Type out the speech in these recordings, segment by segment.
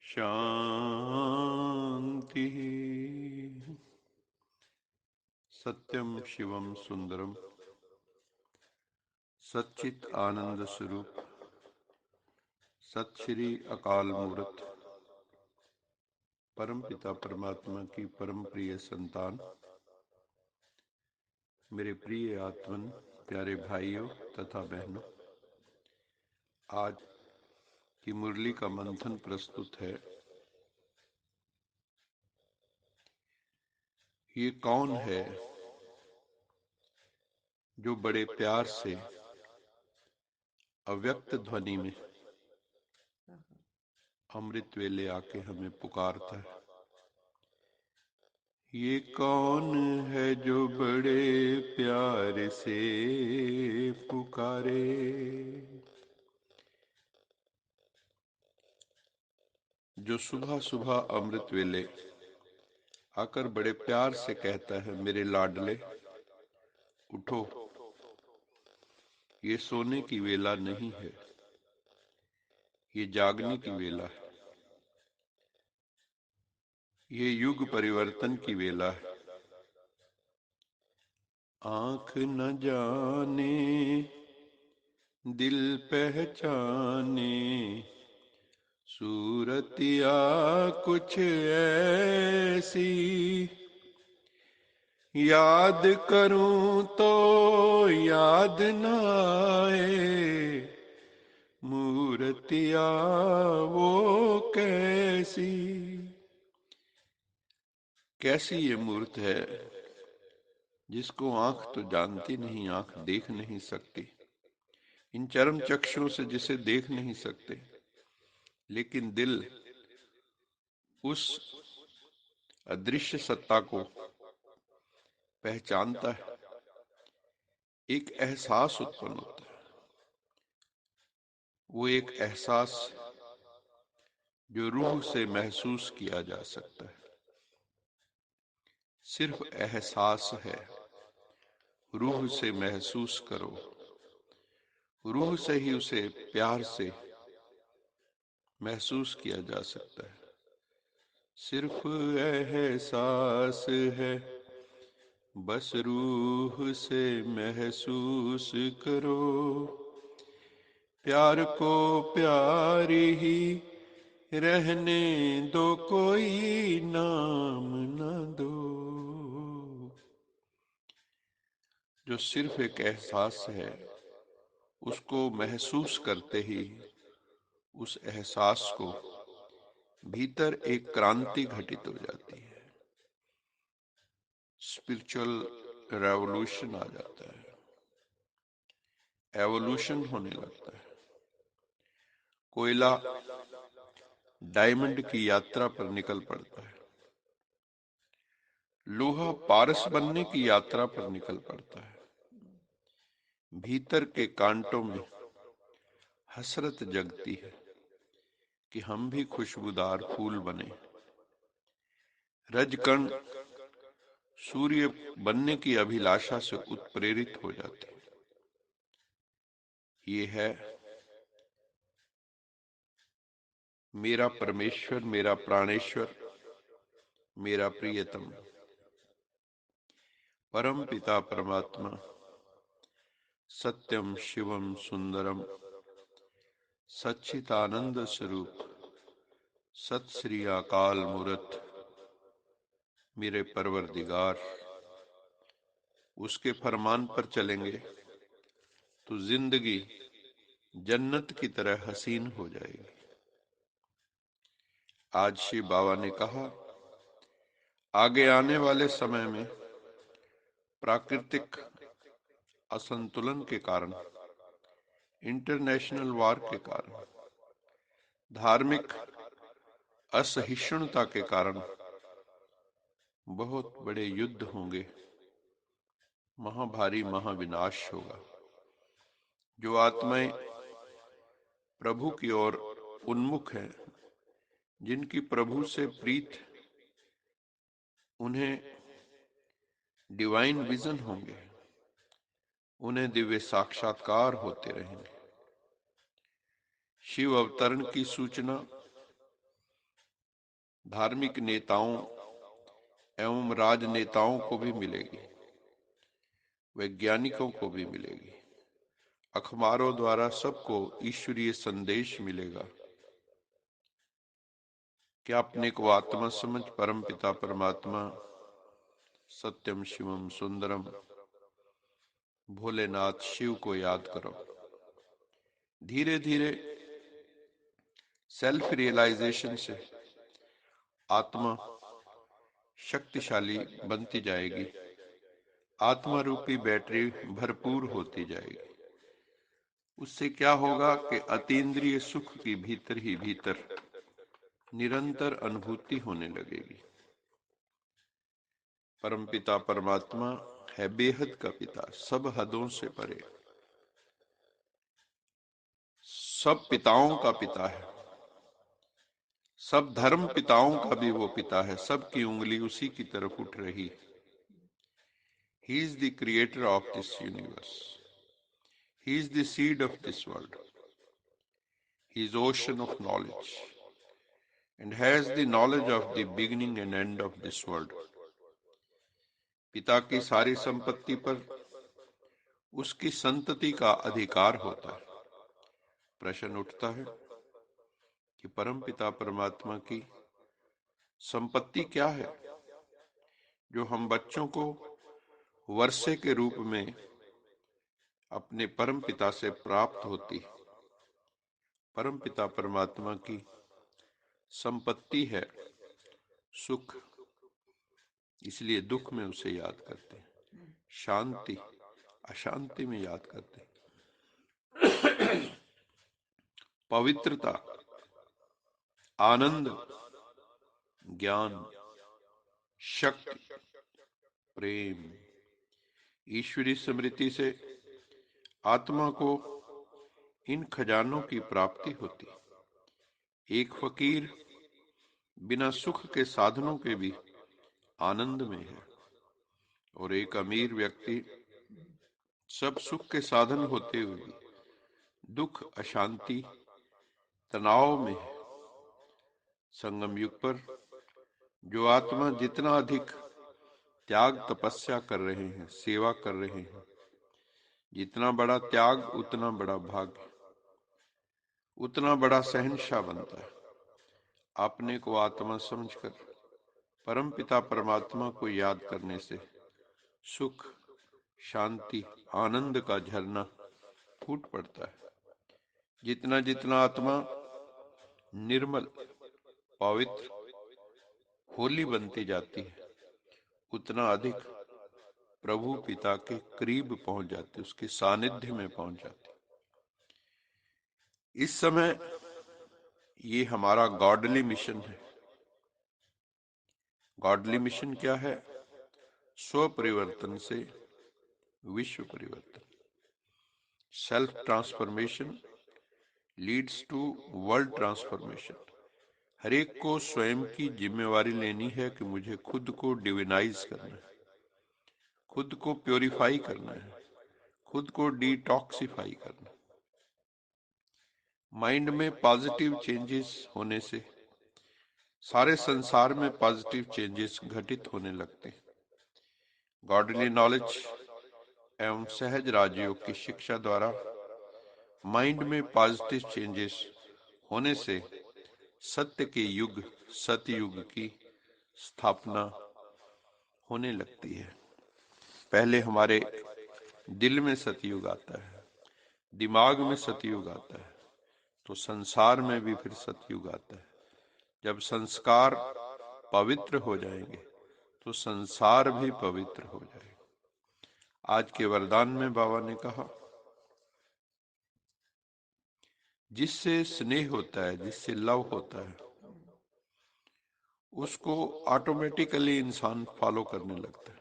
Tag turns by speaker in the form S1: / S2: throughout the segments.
S1: शांति। सत्यम शिवम सुंदरम सच्चित आनंद स्वरूप सत श्री अकाल मूर्त परम पिता परमात्मा की परम प्रिय संतान, मेरे प्रिय आत्मन, प्यारे भाइयों तथा बहनों, आज की मुरली का मंथन प्रस्तुत है। ये कौन है जो बड़े प्यार से अव्यक्त ध्वनि में अमृत वेले आके हमें पुकारता है। ये कौन है जो बड़े प्यार से पुकारे। जो सुबह सुबह अमृत वेले आकर बड़े प्यार से कहता है, मेरे लाडले उठो, ये सोने की वेला नहीं है, ये जागने की वेला है, ये युग परिवर्तन की वेला है। आंख न जाने दिल पहचाने, सूरतिया कुछ ऐसी, याद करूं तो याद न आए, मूर्तिया वो कैसी। कैसी ये मूर्त है जिसको आंख तो जानती नहीं, आंख देख नहीं सकती, इन चरम चक्षुओं से जिसे देख नहीं सकते, लेकिन दिल उस अदृश्य सत्ता को पहचानता है। एक एहसास उत्पन्न होता है, वो एक एहसास जो रूह से महसूस किया जा सकता है। सिर्फ एहसास है, रूह से महसूस करो, रूह से ही उसे प्यार से महसूस किया जा सकता है। सिर्फ एहसास है, बस रूह से महसूस करो, प्यार को प्यार ही रहने दो, कोई नाम न दो। जो सिर्फ एक एहसास है, उसको महसूस करते ही उस एहसास को भीतर एक क्रांति घटित हो जाती है, स्पिरिचुअल रेवोल्यूशन आ जाता है, एवोल्यूशन होने लगता है। कोयला डायमंड की यात्रा पर निकल पड़ता है, लोहा पारस बनने की यात्रा पर निकल पड़ता है। भीतर के कांटों में हसरत जगती है कि हम भी खुशबूदार फूल बने। रजकण सूर्य बनने की अभिलाषा से उत्प्रेरित हो जाते हैं। ये है मेरा परमेश्वर, मेरा प्राणेश्वर, मेरा प्रियतम परम पिता परमात्मा, सत्यम शिवम सुंदरम सच्चिदानंद स्वरूप सत श्री अकाल मूर्त मेरे परवरदिगार। उसके फरमान पर चलेंगे तो जिंदगी जन्नत की तरह हसीन हो जाएगी। आज श्री बाबा ने कहा, आगे आने वाले समय में प्राकृतिक असंतुलन के कारण, इंटरनेशनल वॉर के कारण, धार्मिक असहिष्णुता के कारण बहुत बड़े युद्ध होंगे, महाभारी महाविनाश होगा। जो आत्माएं प्रभु की ओर उन्मुख हैं, जिनकी प्रभु से प्रीत, उन्हें डिवाइन विजन होंगे, उन्हें दिव्य साक्षात्कार होते रहेंगे। शिव अवतरण की सूचना धार्मिक नेताओं एवं राजनेताओं को भी मिलेगी, वैज्ञानिकों को भी मिलेगी, अखबारों द्वारा सबको ईश्वरीय संदेश मिलेगा कि अपने को आत्मा समझ परम पिता परमात्मा सत्यम शिवम सुंदरम भोलेनाथ शिव को याद करो। धीरे धीरे सेल्फ रियलाइजेशन से आत्मा शक्तिशाली बनती जाएगी, आत्मा रूपी बैटरी भरपूर होती जाएगी। उससे क्या होगा कि अतीन्द्रिय सुख की भीतर ही भीतर निरंतर अनुभूति होने लगेगी। परमपिता परमात्मा है बेहद का पिता, सब हदों से परे, सब पिताओं का पिता है, सब धर्म पिताओं का भी वो पिता है, सबकी उंगली उसी की तरफ उठ रही है। He is the creator of this universe. He is the seed of this world. He is ocean of knowledge and has the knowledge of the beginning and end of this world. पिता की सारी संपत्ति पर उसकी संतति का अधिकार होता है। प्रश्न उठता है कि परम पिता परमात्मा की संपत्ति क्या है जो हम बच्चों को वर्षे के रूप में अपने परम पिता से प्राप्त होती। परम पिता परमात्मा की संपत्ति है सुख, इसलिए दुख में उसे याद करते हैं, शांति अशांति में याद करते हैं, पवित्रता, आनंद, ज्ञान, शक्ति, प्रेम, ईश्वरी स्मृति से आत्मा को इन खजानों की प्राप्ति होती। एक फकीर बिना सुख के साधनों के भी आनंद में है और एक अमीर व्यक्ति सब सुख के साधन होते हुए भी दुख, अशांति, तनाव में है। संगम युग पर जो आत्मा जितना अधिक त्याग तपस्या कर रहे हैं, सेवा कर रहे हैं, जितना बड़ा त्याग उतना बड़ा भाग्य, उतना बड़ा सहनशाह बनता है। अपने को आत्मा समझकर परम पिता परमात्मा को याद करने से सुख, शांति, आनंद का झरना फूट पड़ता है। जितना जितना आत्मा निर्मल, पवित्र, होली बनती जाती है, उतना अधिक प्रभु पिता के करीब पहुंच जाती, उसके सानिध्य में पहुंच जाती। इस समय ये हमारा गॉडली मिशन है। गॉडली मिशन क्या है? स्व परिवर्तन से विश्व परिवर्तन। Self transformation leads to world transformation. हर एक को स्वयं की जिम्मेवारी लेनी है कि मुझे खुद को डिविनाइज करना है, खुद को प्योरीफाई करना है, खुद को डिटॉक्सिफाई करना है। माइंड में पॉजिटिव चेंजेस होने से सारे संसार में पॉजिटिव चेंजेस घटित होने लगते हैं। गॉडली नॉलेज एवं सहज राजयोग की शिक्षा द्वारा माइंड में पॉजिटिव चेंजेस होने से सत्य के युग, सतयुग की स्थापना होने लगती है। पहले हमारे दिल में सतयुग आता है, दिमाग में सतयुग आता है, तो संसार में भी फिर सतयुग आता है। जब संस्कार पवित्र हो जाएंगे तो संसार भी पवित्र हो जाएगा। आज के वरदान में बाबा ने कहा, जिससे स्नेह होता है, जिससे लव होता है, उसको ऑटोमेटिकली इंसान फॉलो करने लगता है।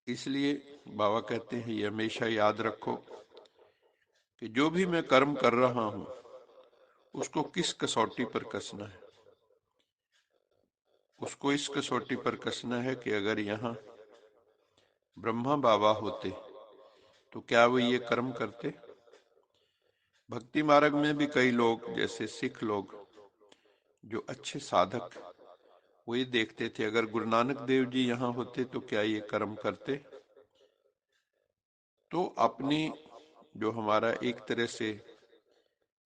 S1: इसलिए बाबा कहते हैं ये हमेशा याद रखो कि जो भी मैं कर्म कर रहा हूं उसको किस कसौटी पर कसना है। उसको इस कसौटी पर कसना है कि अगर यहाँ ब्रह्मा बाबा होते तो क्या वो ये कर्म करते? भक्ति मार्ग में भी कई लोग, जैसे सिख लोग, जो अच्छे साधक, वो ये देखते थे अगर गुरु नानक देव जी यहाँ होते तो क्या ये कर्म करते। तो अपनी जो हमारा एक तरह से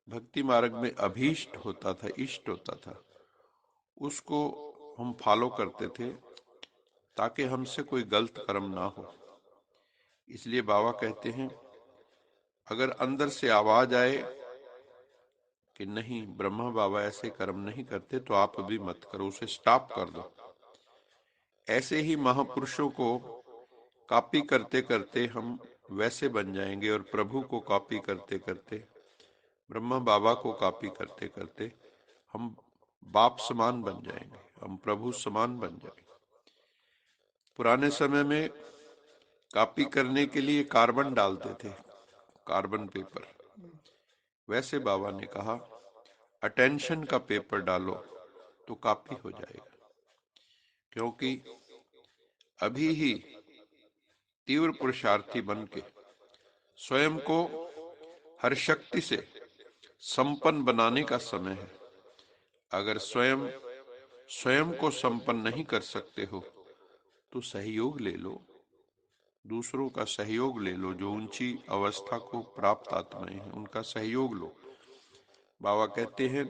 S1: भक्ति मार्ग में अभीष्ट होता था, इष्ट होता था, उसको हम फॉलो करते थे ताकि हमसे कोई गलत कर्म ना हो। इसलिए बाबा कहते हैं अगर अंदर से आवाज आए कि नहीं ब्रह्मा बाबा ऐसे कर्म नहीं करते तो आप भी मत करो, उसे स्टॉप कर दो। ऐसे ही महापुरुषों को कॉपी करते करते हम वैसे बन जाएंगे और प्रभु को कॉपी करते करते, ब्रह्मा बाबा को कॉपी करते करते हम बाप समान बन जाएंगे, हम प्रभु समान बन जाएंगे। पुराने समय में कॉपी करने के लिए कार्बन डालते थे, कार्बन पेपर। वैसे बाबा ने कहा अटेंशन का पेपर डालो तो कॉपी हो जाएगा, क्योंकि अभी ही तीव्र पुरुषार्थी बन के स्वयं को हर शक्ति से संपन्न बनाने का समय है। अगर स्वयं स्वयं को संपन्न नहीं कर सकते हो तो सहयोग ले लो, दूसरों का सहयोग ले लो, जो ऊंची अवस्था को प्राप्त आत्माएं हैं उनका सहयोग लो। बाबा कहते हैं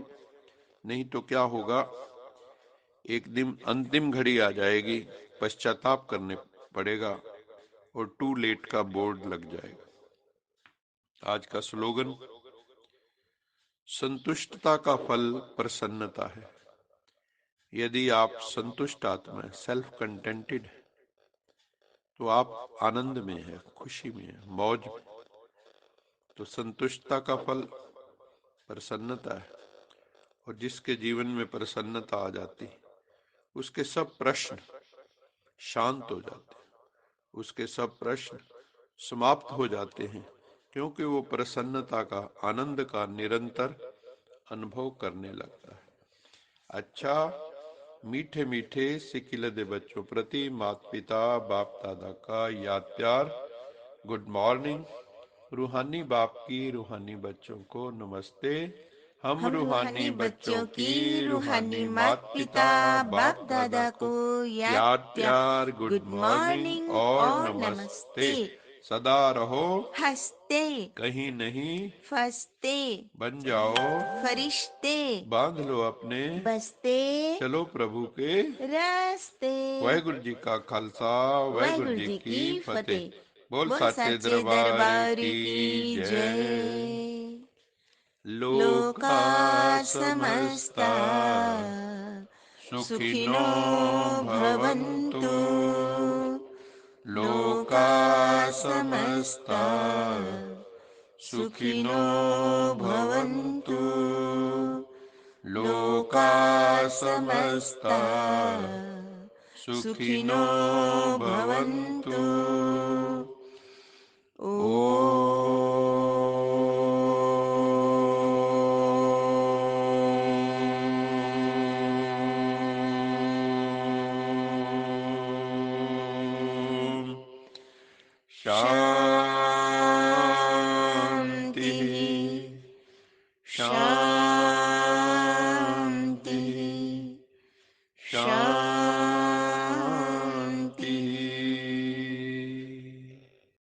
S1: नहीं तो क्या होगा, एक दिन अंतिम घड़ी आ जाएगी, पश्चाताप करने पड़ेगा और टू लेट का बोर्ड लग जाएगा। आज का स्लोगन संतुष्टता का फल प्रसन्नता है। यदि आप संतुष्ट आत्मा है, सेल्फ कंटेंटेड है, तो आप आनंद में है, खुशी में है, मौज में। तो संतुष्टता का फल प्रसन्नता है, और जिसके जीवन में प्रसन्नता आ जाती उसके सब प्रश्न शांत हो जाते हैं, उसके सब प्रश्न समाप्त हो जाते हैं, क्योंकि वो प्रसन्नता का, आनंद का निरंतर अनुभव करने लगता है। अच्छा, मीठे मीठे सिकिलदे बच्चों प्रति माता पिता बाप दादा का याद प्यार, गुड मॉर्निंग। रूहानी बाप की रूहानी बच्चों को नमस्ते। हम रूहानी बच्चों की रूहानी माता पिता बाप दादा को याद प्यार, गुड मॉर्निंग और नमस्ते। सदा रहो
S2: हंसते,
S1: कहीं नहीं
S2: फंसते,
S1: बन जाओ
S2: फरिश्ते,
S1: बांध लो अपने
S2: बसते
S1: चलो प्रभु के
S2: रास्ते।
S1: वाहिगुरु जी का खालसा वाहिगुरु
S2: वाहिगुरु
S1: जी
S2: जी
S1: की
S2: की
S1: फतेह।
S2: फतेह।
S1: बोल
S2: बोल
S1: साचे
S2: साचे
S1: दरबार
S2: दरबार
S1: की
S2: की
S1: जय।
S2: जय।
S1: लोका
S2: लोका
S1: समस्ता
S2: समस्ता
S1: सुखिनो
S2: सुखिनो
S1: भवन्तु।
S2: भवन्तु।
S1: लोका
S2: लोका
S1: समस्ता
S2: समस्ता
S1: सुखिनो
S2: सुखिनो
S1: भवन्तु।
S2: भवन्तु।
S1: लोका
S2: लोका
S1: समस्ता
S2: समस्ता
S1: सुखिनो
S2: सुखिनो
S1: भवन्तु।
S2: भवन्तु।
S1: ओम शांति
S2: शान्तिः
S1: शांति
S2: शान्तिः
S1: शांति।